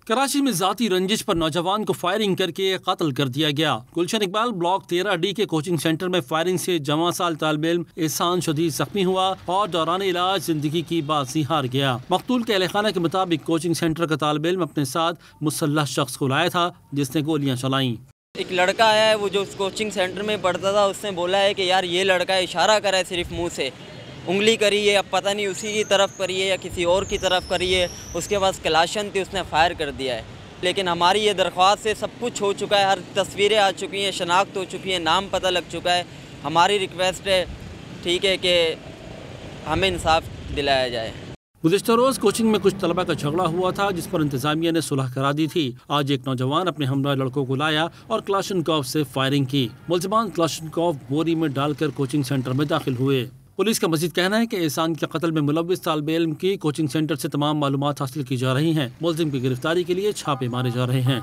کراچی میں ذاتی رنجش پر نوجوان کو فائرنگ کر کے قتل کر دیا گیا۔ گلشن اقبال بلاک 13D کے کوچنگ سینٹر میں فائرنگ سے جواں سال طالب علم احسان شدید زخمی ہوا اور دوران علاج زندگی کی بازی ہار گیا۔ مقتول کے اہل خانہ کے مطابق کوچنگ سینٹر کا طالب علم اپنے ساتھ مسلح شخص کو لایا تھا جس نے گولیاں چلائیں۔ ایک لڑکا آیا ہے وہ جو اس کوچنگ سینٹر میں پڑھتا تھا، اس نے بولا ہے کہ یار یہ لڑکا اشارہ کرا ہے صرف منہ سے، انگلی کری ہے، اب پتہ نہیں اسی کی طرف کری ہے یا کسی اور کی طرف کری ہے، اس کے پاس کلاشن تھی، اس نے فائر کر دیا ہے۔ لیکن ہماری یہ درخواست ہے، سب کچھ ہو چکا ہے، ہر تصویریں آ چکی ہیں، شناخت ہو چکی ہے، نام پتہ لگ چکا ہے۔ ہماری ریکویسٹ ہے ٹھیک ہے کہ ہمیں انصاف دلایا جائے۔ گزشتہ روز کوچنگ میں کچھ طلبہ کا جھگڑا ہوا تھا جس پر انتظامیہ نے صلح کرا دی تھی۔ آج ایک نوجوان اپنے ہمراہ لڑکوں کو لایا اور کلاشنکوف سے فائرنگ کی۔ ملزمان کلاشنکوف بوری میں ڈال کر کوچنگ سینٹر میں داخل ہوئے۔ پولیس کا مزید کہنا ہے کہ احسان کے قتل میں ملوث طالب علم کی کوچنگ سینٹر سے تمام معلومات حاصل کی جا رہی ہیں۔ ملزم کی گرفتاری کے لیے چھاپے مارے جا رہے ہیں۔